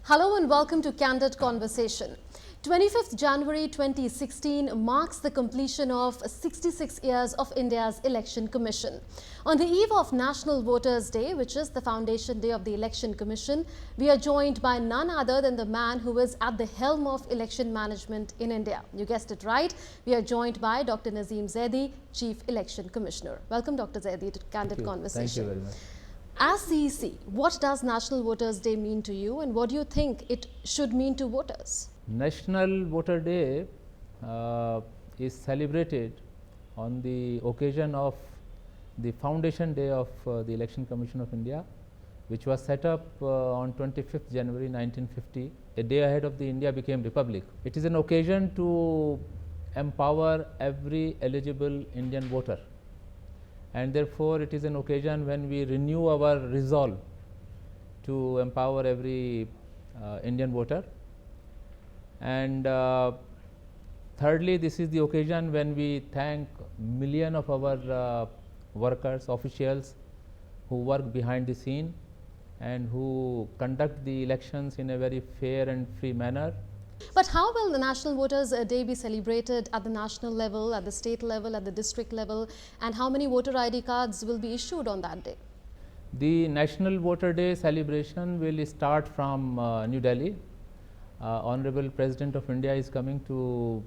Hello and welcome to Candid Conversation. 25th January 2016 marks the completion of 66 years of India's Election Commission. On the eve of National Voters' Day, which is the foundation day of the Election Commission, we are joined by none other than the man who is at the helm of election management in India. You guessed it right. We are joined by Dr. Nasim Zaidi, Chief Election Commissioner. Welcome, Dr. Zaidi, to Candid Conversation. Thank you very much. As CEC, what does National Voters' Day mean to you, and what do you think it should mean to voters? National Voter Day is celebrated on the occasion of the foundation day of the Election Commission of India, which was set up on 25th January 1950, a day ahead of the India became Republic. It is an occasion to empower every eligible Indian voter, and therefore it is an occasion when we renew our resolve to empower every Indian voter. And thirdly, this is the occasion when we thank millions of our workers, officials who work behind the scene and who conduct the elections in a very fair and free manner. But how will the National Voters' Day be celebrated at the national level, at the state level, at the district level, and how many voter ID cards will be issued on that day? The National Voter Day celebration will start from New Delhi. Honorable President of India is coming to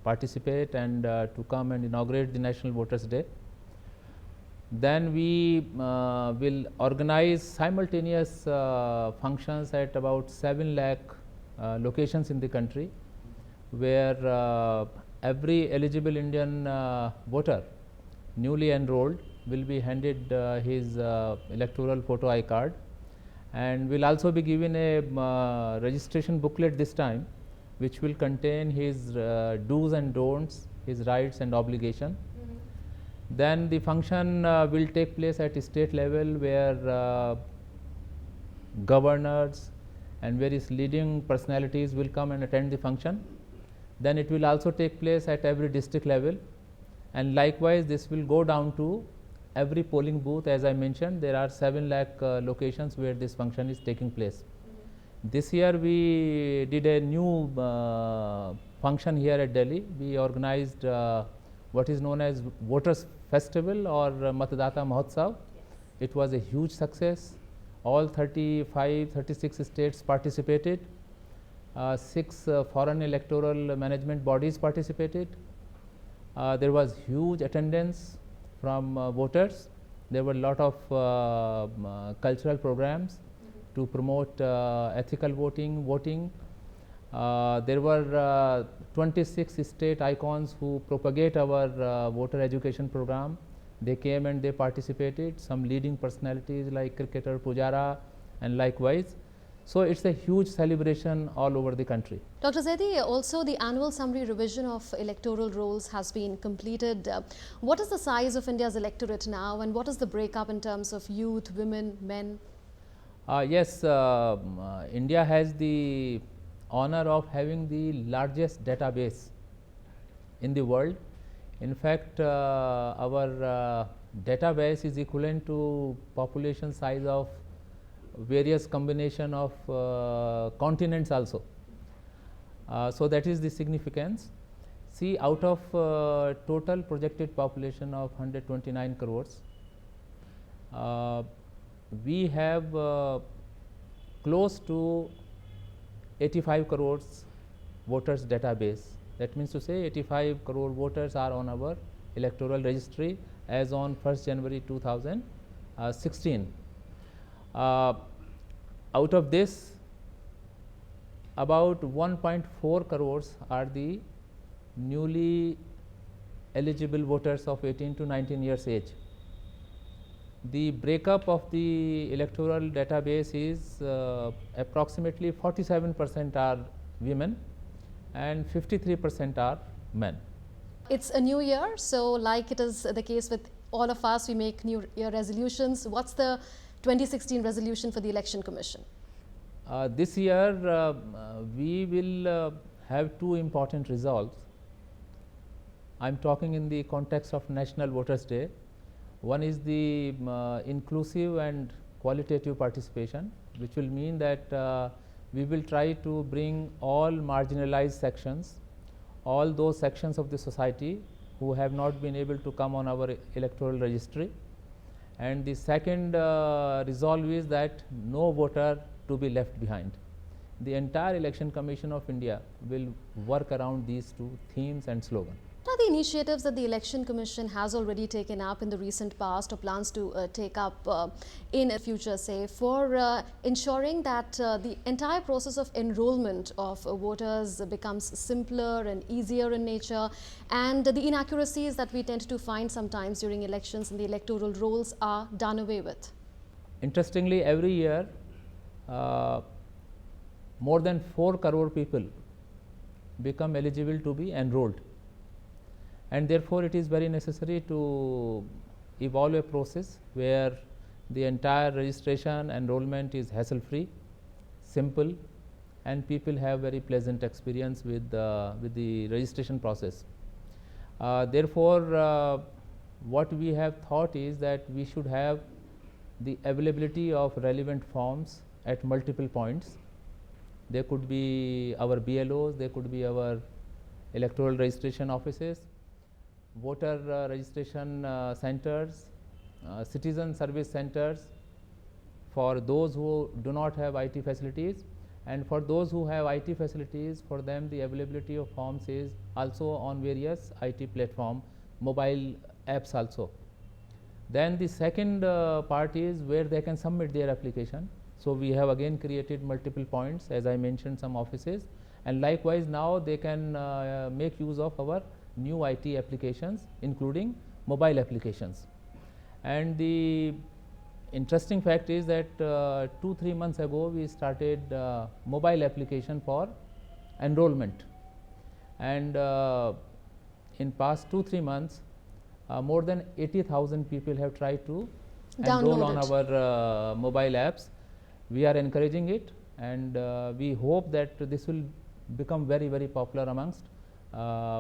participate and to come and inaugurate the National Voters' Day. Then we will organize simultaneous functions at about 7 lakh locations in the country, where every eligible Indian voter newly enrolled will be handed his electoral photo I card, and will also be given a registration booklet this time, which will contain his do's and don'ts, his rights and obligation. Then the function will take place at a state level, where governors and various leading personalities will come and attend the function. Then it will also take place at every district level, and likewise this will go down to every polling booth. As I mentioned, there are 7 lakh locations where this function is taking place. This year we did a new function here at Delhi. We organized what is known as Voters Festival or Matadata Mahotsav. It was a huge success. All 36 states participated. 6 foreign electoral management bodies participated. There was huge attendance from voters. There were a lot of cultural programs to promote ethical voting. There were 26 state icons who propagate our voter education program. They came and they participated, some leading personalities like cricketer Pujara and likewise. So it's a huge celebration all over the country. Dr. Zaidi, also the annual summary revision of electoral rolls has been completed. What is the size of India's electorate now, and what is the breakup in terms of youth, women, men? Yes, India has the honor of having the largest database in the world. In fact, our database is equivalent to population size of various combination of continents also. So that is the significance. See, out of total projected population of 129 crores, we have close to 85 crores voters database. That means to say 85 crore voters are on our electoral registry as on 1st January 2016. Out of this, about 1.4 crores are the newly eligible voters of 18 to 19 years age. The breakup of the electoral database is approximately 47% are women and 53% are men. It's a new year, so like it is the case with all of us, we make new year resolutions. What's the 2016 resolution for the Election Commission? This year we will have 2 important resolves. I am talking in the context of National Voters' Day. One is the inclusive and qualitative participation, which will mean that we will try to bring all marginalized sections, all those sections of the society who have not been able to come on our electoral registry. And the second resolve is that no voter to be left behind. The entire Election Commission of India will work around these two themes and slogans. What are the initiatives that the Election Commission has already taken up in the recent past or plans to take up in the future, say, for ensuring that the entire process of enrollment of voters becomes simpler and easier in nature, and the inaccuracies that we tend to find sometimes during elections in the electoral rolls are done away with? Interestingly, every year more than 4 crore people become eligible to be enrolled. And therefore, it is very necessary to evolve a process where the entire registration enrollment is hassle free, simple, and people have very pleasant experience with the registration process. Therefore, what we have thought is that we should have the availability of relevant forms at multiple points. They could be our BLOs, they could be our electoral registration offices, voter registration centers, citizen service centers for those who do not have IT facilities, and for those who have IT facilities, for them the availability of forms is also on various IT platform, mobile apps also. Then the second part is where they can submit their application. So, we have again created multiple points, as I mentioned, some offices, and likewise now they can make use of our new IT applications, including mobile applications. And the interesting fact is that 2-3 months ago we started mobile application for enrollment, and in past 2-3 months more than 80,000 people have tried to enroll on our mobile apps. We are encouraging it, and we hope that this will become very, very popular amongst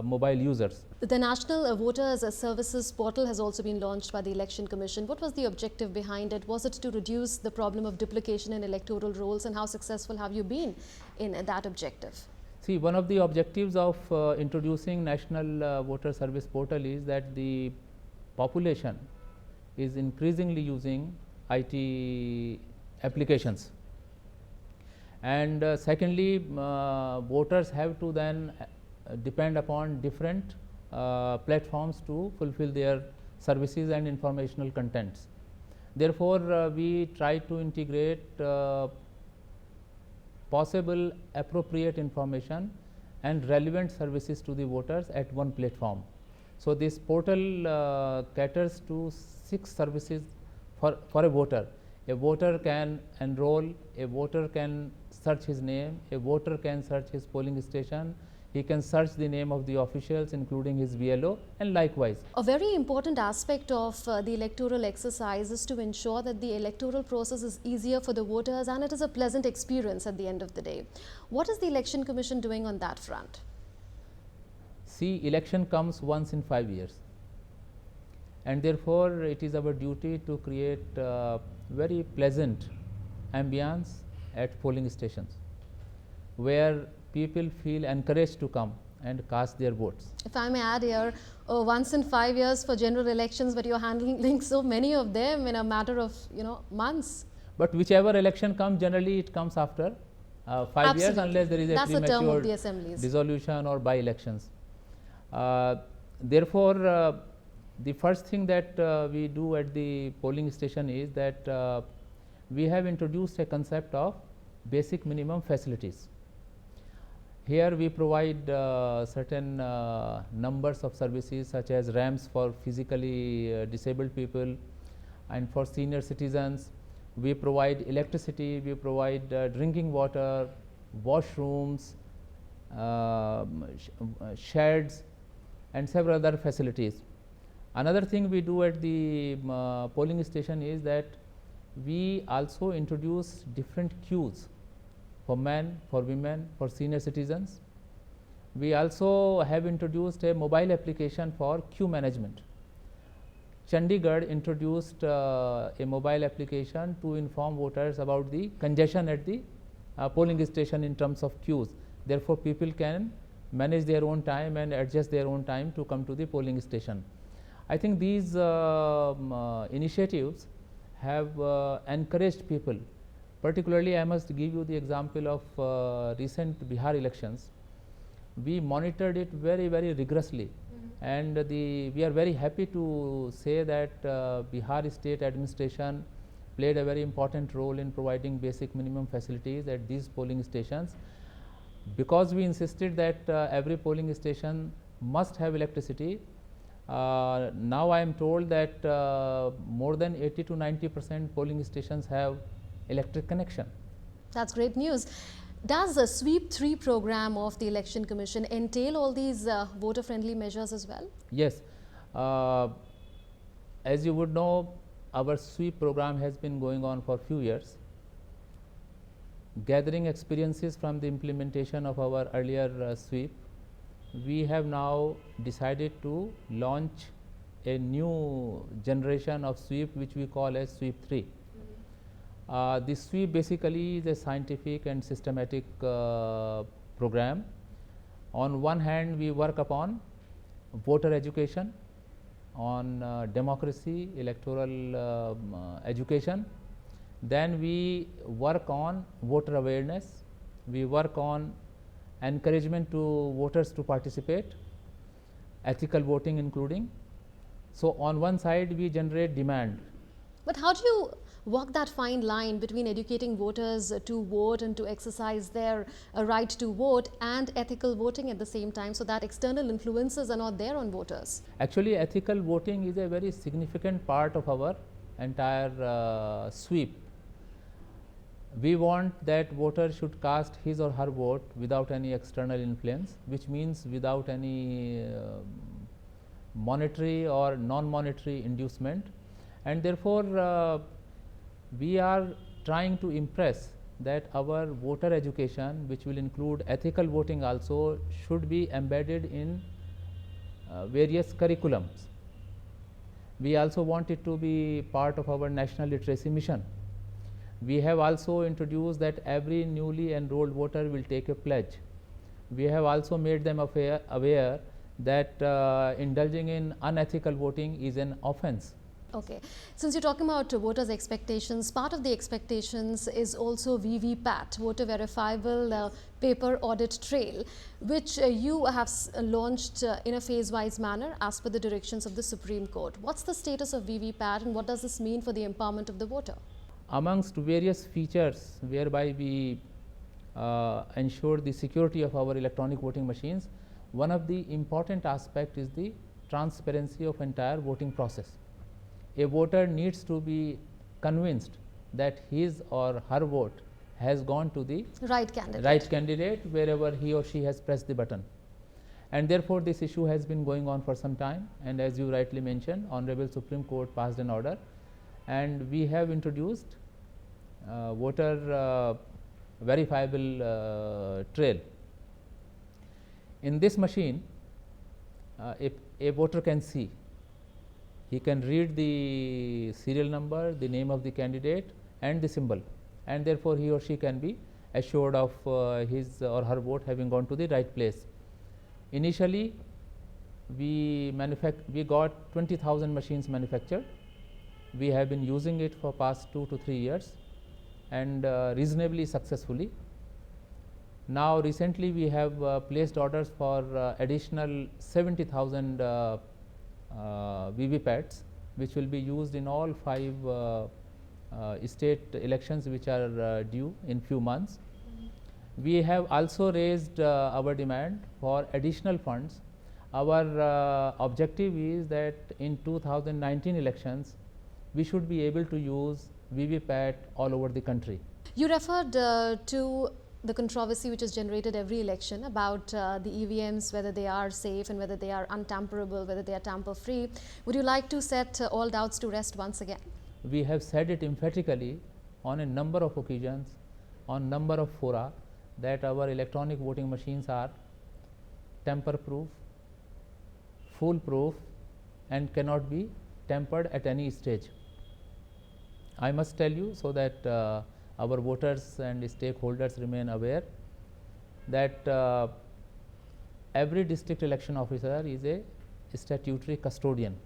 mobile users. The National Voters Services Portal has also been launched by the Election Commission. What was the objective behind it? Was it to reduce the problem of duplication in electoral rolls, and how successful have you been in that objective? See, one of the objectives of introducing National Voter Service Portal is that the population is increasingly using IT applications, and secondly, voters have to then depend upon different platforms to fulfill their services and informational contents. Therefore, we try to integrate possible appropriate information and relevant services to the voters at one platform. So, this portal caters to 6 services for a voter. A voter can enroll, a voter can search his name, a voter can search his polling station, he can search the name of the officials including his BLO, and likewise. A very important aspect of the electoral exercise is to ensure that the electoral process is easier for the voters and it is a pleasant experience at the end of the day. What is the Election Commission doing on that front? See, election comes once in 5 years, and therefore, it is our duty to create very pleasant ambience at polling stations where people feel encouraged to come and cast their votes. If I may add here, once in 5 years for general elections, but you're handling so many of them in a matter of months. But whichever election comes, generally it comes after 5 years, unless there is a premature dissolution or by elections. Therefore, the first thing that we do at the polling station is that we have introduced a concept of basic minimum facilities. Here we provide certain numbers of services such as ramps for physically disabled people, and for senior citizens we provide electricity, we provide drinking water, washrooms, sheds, and several other facilities. Another thing we do at the polling station is that we also introduce different queues for men, for women, for senior citizens. We also have introduced a mobile application for queue management. Chandigarh introduced a mobile application to inform voters about the congestion at the polling station in terms of queues. Therefore, people can manage their own time and adjust their own time to come to the polling station. I think these initiatives have encouraged people. Particularly, I must give you the example of recent Bihar elections. We monitored it very, very rigorously, and we are very happy to say that Bihar state administration played a very important role in providing basic minimum facilities at these polling stations. Because we insisted that every polling station must have electricity, now I am told that more than 80 to 90% polling stations have electric connection. That's great news. Does the Sweep 3 program of the Election Commission entail all these voter-friendly measures as well? Yes. As you would know, our Sweep program has been going on for a few years. Gathering experiences from the implementation of our earlier Sweep, we have now decided to launch a new generation of Sweep, which we call as Sweep 3. This Sweep basically is a scientific and systematic program. On one hand, we work upon voter education, on democracy, electoral education. Then we work on voter awareness, we work on encouragement to voters to participate, ethical voting including. So, on one side we generate demand. But how do you walk that fine line between educating voters to vote and to exercise their right to vote and ethical voting at the same time, so that external influences are not there on voters? Actually, ethical voting is a very significant part of our entire Sweep. We want that voter should cast his or her vote without any external influence, which means without any monetary or non-monetary inducement, and therefore we are trying to impress that our voter education, which will include ethical voting also, should be embedded in various curriculums. We also want it to be part of our national literacy mission. We have also introduced that every newly enrolled voter will take a pledge. We have also made them aware that indulging in unethical voting is an offense. Okay. Since you're talking about voters' expectations, part of the expectations is also VVPAT, voter verifiable paper audit trail, which you have launched in a phase-wise manner as per the directions of the Supreme Court. What's the status of VVPAT and what does this mean for the empowerment of the voter? Amongst various features whereby we ensure the security of our electronic voting machines, one of the important aspect is the transparency of entire voting process. A voter needs to be convinced that his or her vote has gone to the right candidate wherever he or she has pressed the button. And therefore, this issue has been going on for some time, and as you rightly mentioned, Honorable Supreme Court passed an order, and we have introduced voter verifiable trail. In this machine, a voter can see, he can read the serial number, the name of the candidate and the symbol, and therefore he or she can be assured of his or her vote having gone to the right place. Initially, we got 20,000 machines manufactured. We have been using it for past 2 to 3 years and reasonably successfully. Now recently we have placed orders for additional 70,000 VVPATs, which will be used in all 5 state elections which are due in few months. We have also raised our demand for additional funds. Our objective is that in 2019 elections, we should be able to use VVPAT all over the country. You referred to the controversy which is generated every election about the EVMs, whether they are safe and whether they are untamperable, whether they are tamper-free. Would you like to set all doubts to rest once again? We have said it emphatically on a number of occasions, on number of fora, that our electronic voting machines are tamper-proof, foolproof and cannot be tampered at any stage. I must tell you so that our voters and stakeholders remain aware that every district election officer is a statutory custodian.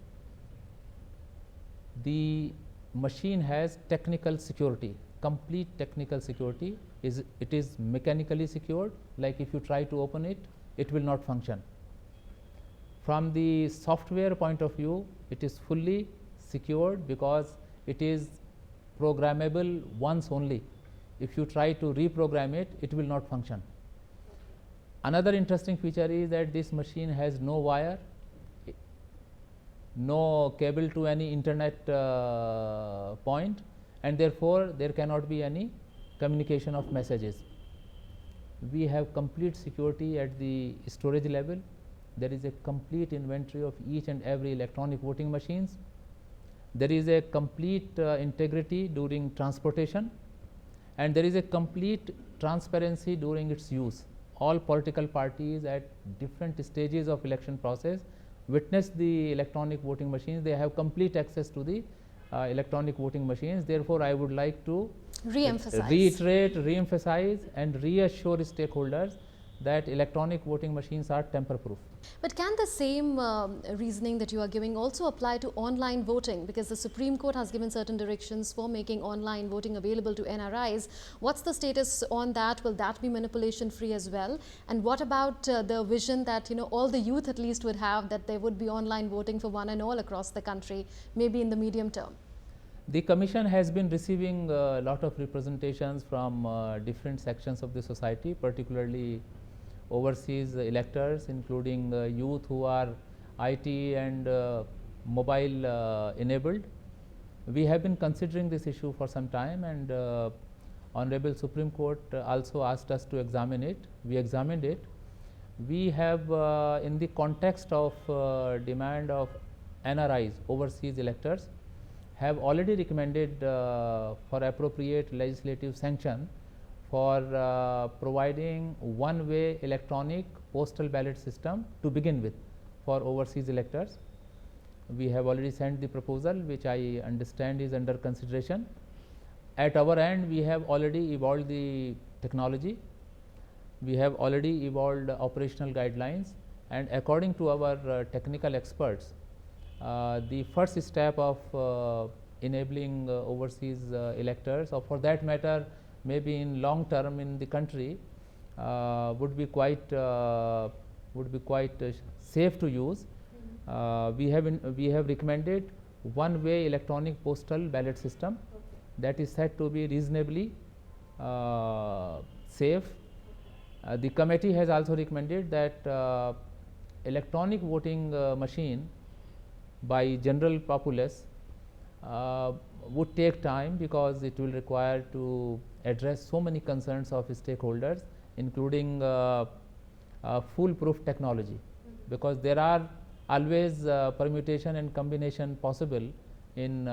The machine has technical security, complete technical security. It is mechanically secured, like if you try to open it, it will not function. From the software point of view, it is fully secured because it is programmable once only. If you try to reprogram it, it will not function. Another interesting feature is that this machine has no wire, no cable to any internet point, and therefore there cannot be any communication of messages. We have complete security at the storage level. There is a complete inventory of each and every electronic voting machines. There is a complete integrity during transportation, and there is a complete transparency during its use. All political parties at different stages of election process witness the electronic voting machines. They have complete access to the electronic voting machines. Therefore, I would like to reiterate, re-emphasize and reassure stakeholders that electronic voting machines are tamper-proof. But can the same reasoning that you are giving also apply to online voting? Because the Supreme Court has given certain directions for making online voting available to NRIs. What's the status on that? Will that be manipulation free as well? And what about the vision that all the youth at least would have, that there would be online voting for one and all across the country, maybe in the medium term? The Commission has been receiving a lot of representations from different sections of the society, particularly overseas electors, including youth who are IT and mobile enabled. We have been considering this issue for some time, and Honorable Supreme Court also asked us to examine it. We examined it. We have in the context of demand of NRIs, overseas electors, have already recommended for appropriate legislative sanction for providing one-way electronic postal ballot system to begin with for overseas electors. We have already sent the proposal, which I understand is under consideration. At our end, we have already evolved the technology. We have already evolved operational guidelines, and according to our technical experts, the first step of enabling overseas electors, or for that matter maybe in long term in the country, would be quite safe to use. We have recommended one-way electronic postal ballot system that is said to be reasonably safe. The committee has also recommended that electronic voting machine by general populace would take time, because it will require to address so many concerns of stakeholders, including foolproof technology, because there are always permutation and combination possible in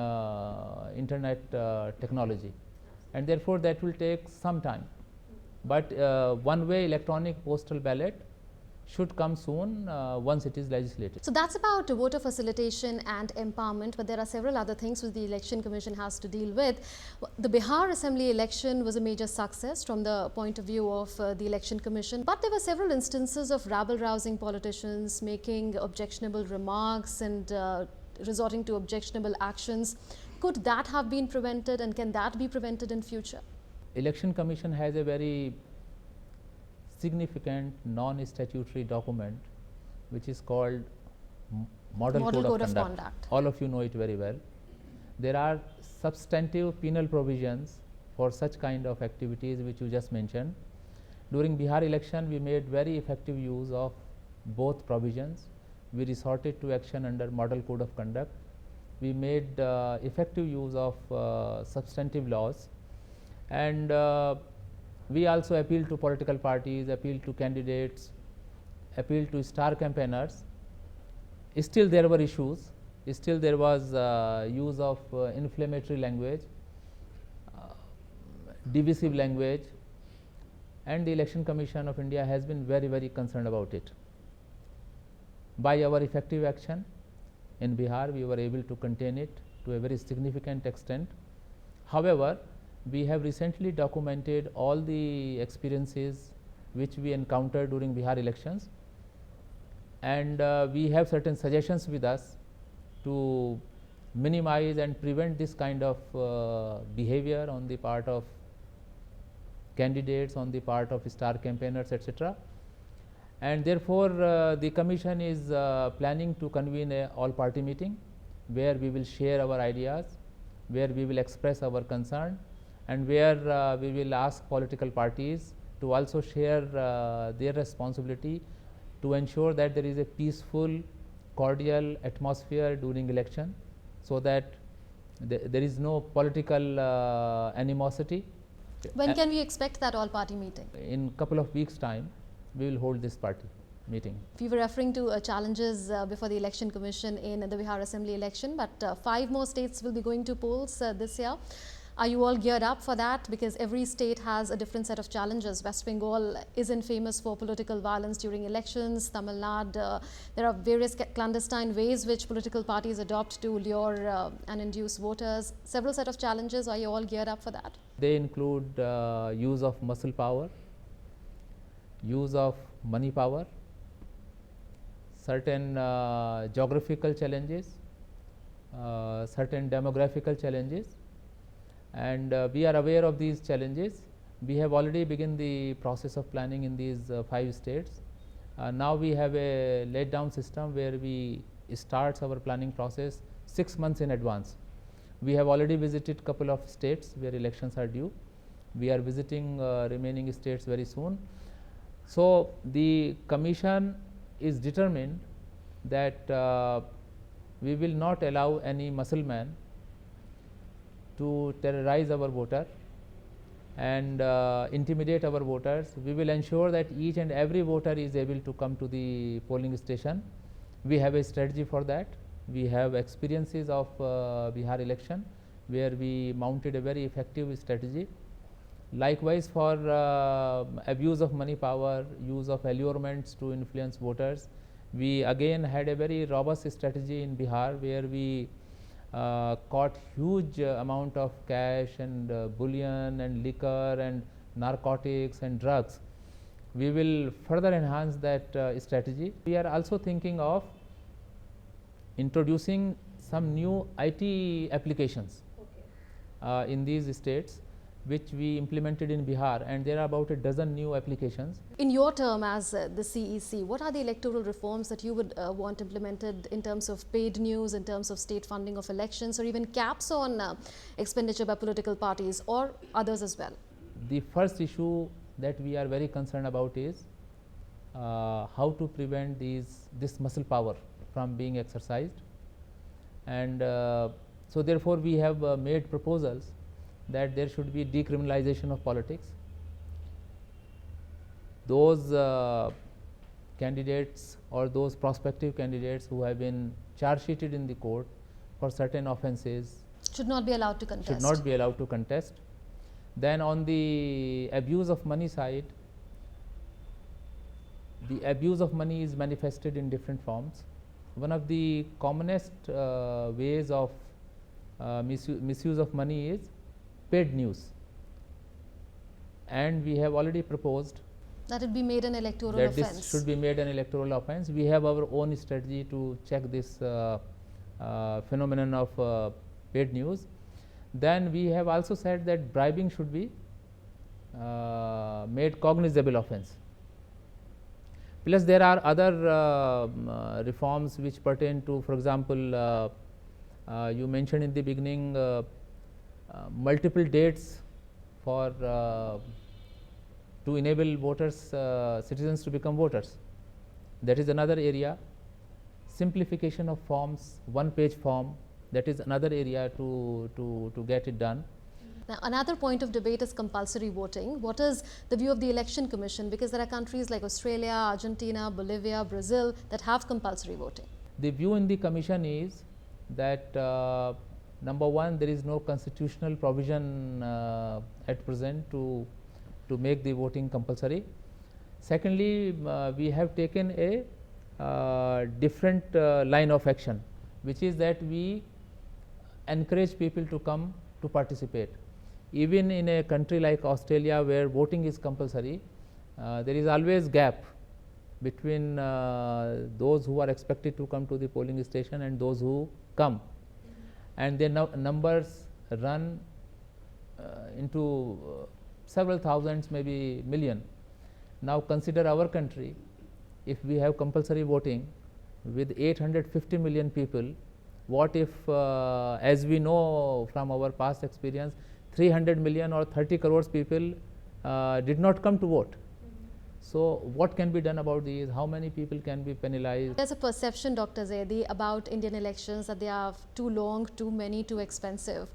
internet technology, and therefore that will take some time. But one-way electronic postal ballot should come soon once it is legislated. So that's about voter facilitation and empowerment, but there are several other things which the Election Commission has to deal with. The Bihar Assembly election was a major success from the point of view of the Election Commission, but there were several instances of rabble-rousing politicians making objectionable remarks and resorting to objectionable actions. Could that have been prevented, and can that be prevented in future? Election Commission has a very significant non-statutory document which is called Model Code of Conduct. All of you know it very well. There are substantive penal provisions for such kind of activities which you just mentioned. During Bihar election, we made very effective use of both provisions. We resorted to action under Model Code of Conduct. We made effective use of substantive laws, and we also appealed to political parties, appealed to candidates, appealed to star campaigners. Still there were issues. Still there was use of inflammatory language, divisive language, and the Election Commission of India has been very, very concerned about it. By our effective action, in Bihar, we were able to contain it to a very significant extent. However, we have recently documented all the experiences which we encountered during Bihar elections, and we have certain suggestions with us to minimize and prevent this kind of behavior on the part of candidates, on the part of star campaigners, etc. And therefore, the commission is planning to convene a all party meeting where we will share our ideas, where we will express our concern, and where we will ask political parties to also share their responsibility to ensure that there is a peaceful, cordial atmosphere during election, so that there is no political animosity. When can we expect that all party meeting? In a couple of weeks' time, we will hold this party meeting. We were referring to challenges before the Election Commission in the Bihar Assembly election, but 5 more states will be going to polls this year. Are you all geared up for that? Because every state has a different set of challenges. West Bengal isn't famous for political violence during elections. Tamil Nadu, there are various clandestine ways which political parties adopt to lure and induce voters. Several set of challenges. Are you all geared up for that? They include use of muscle power, use of money power, certain geographical challenges, certain demographical challenges, and we are aware of these challenges. We have already begun the process of planning in these 5 states. Now we have a laid down system where we start our planning process 6 months in advance. We have already visited couple of states where elections are due. We are visiting remaining states very soon. So the commission is determined that we will not allow any muscle man to terrorize our voter and intimidate our voters. We will ensure that each and every voter is able to come to the polling station. We have a strategy for that. We have experiences of Bihar election where we mounted a very effective strategy. Likewise, for abuse of money power, use of allurements to influence voters, we again had a very robust strategy in Bihar where we caught huge amount of cash and bullion and liquor and narcotics and drugs. We will further enhance that strategy. We are also thinking of introducing some new IT applications in these states, which we implemented in Bihar, and there are about a dozen new applications. In your term as the CEC, what are the electoral reforms that you would want implemented in terms of paid news, in terms of state funding of elections, or even caps on expenditure by political parties or others as well? The first issue that we are very concerned about is how to prevent this muscle power from being exercised, and so therefore we have made proposals that there should be decriminalization of politics. Those candidates or those prospective candidates who have been charge sheeted in the court for certain offences should not be allowed to contest. Then on the abuse of money side, the abuse of money is manifested in different forms. One of the commonest ways of misuse of money is paid news, and we have already proposed that it be made an electoral offence. This should be made an electoral offence. We have our own strategy to check this phenomenon of paid news. Then we have also said that bribing should be made cognizable offence. Plus there are other reforms which pertain to, for example, you mentioned in the beginning multiple dates for to enable voters, citizens to become voters. That is another area. Simplification of forms, one-page form, that is another area to get it done. Now, another point of debate is compulsory voting. What is the view of the Election Commission? Because there are countries like Australia, Argentina, Bolivia, Brazil that have compulsory voting. The view in the Commission is that number one, there is no constitutional provision at present to make the voting compulsory. Secondly, we have taken a different line of action. which is that we encourage people to come to participate. Even in a country like Australia, where voting is compulsory, there is always gap between those who are expected to come to the polling station and those who come, and their numbers run into several thousands, maybe million. Now consider our country. If we have compulsory voting with 850 million people, what if, as we know from our past experience, 300 million or 30 crores people did not come to vote? So what can be done about these? How many people can be penalized? There's a perception, Dr. Zaidi, about Indian elections that they are too long, too many, too expensive.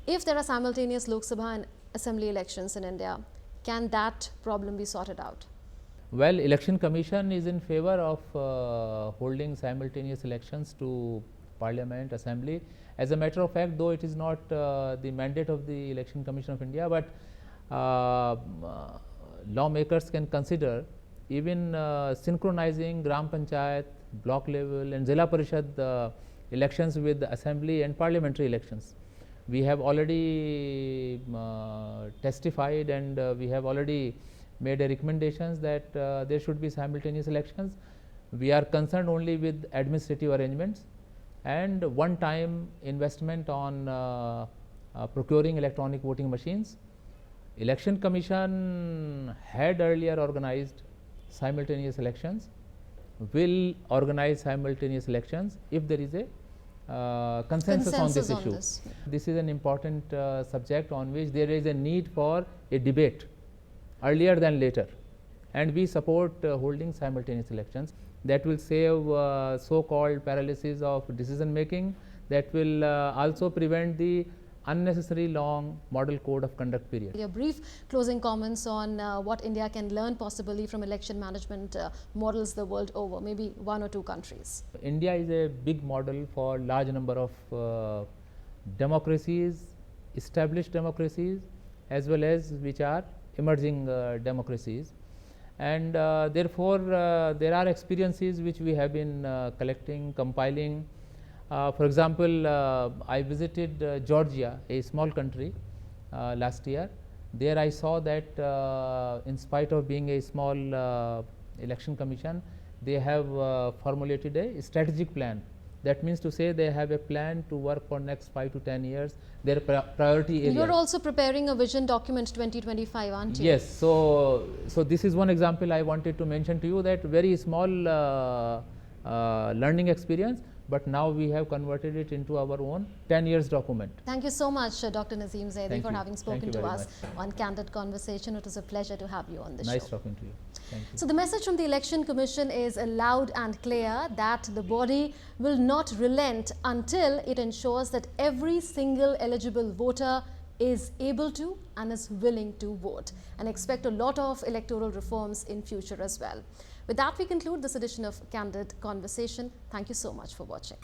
If there are simultaneous Lok Sabha and Assembly elections in India, can that problem be sorted out? Well, Election Commission is in favor of holding simultaneous elections to Parliament, Assembly. As a matter of fact, though it is not the mandate of the Election Commission of India, but lawmakers can consider even synchronizing Gram Panchayat, block level and Zilla Parishad elections with Assembly and parliamentary elections. We have already testified and we have already made a recommendations that there should be simultaneous elections. We are concerned only with administrative arrangements and one-time investment on procuring electronic voting machines. Election Commission had earlier organized simultaneous elections, will organize simultaneous elections if there is a consensus on this issue. This is an important subject on which there is a need for a debate earlier than later, and we support holding simultaneous elections. That will save so-called paralysis of decision making, that will also prevent the unnecessary long model code of conduct period. Your brief closing comments on what India can learn possibly from election management models the world over, maybe one or two countries. India is a big model for large number of democracies, established democracies, as well as which are emerging democracies, and therefore there are experiences which we have been collecting, compiling. For example, I visited Georgia, a small country, last year. There I saw that in spite of being a small election commission, they have formulated a strategic plan. That means to say they have a plan to work for next 5 to 10 years, their priority areas. You are also preparing a vision document 2025, aren't you? Yes. So this is one example I wanted to mention to you, that very small learning experience, but now we have converted it into our own 10 years document. Thank you so much, Dr. Nasim Zaidi, for having spoken to us much on Candid Conversation. It was a pleasure to have you on the show. Nice talking to you. Thank you. So the message from the Election Commission is loud and clear, that the body will not relent until it ensures that every single eligible voter is able to and is willing to vote, and expect a lot of electoral reforms in future as well. With that, we conclude this edition of Candid Conversation. Thank you so much for watching.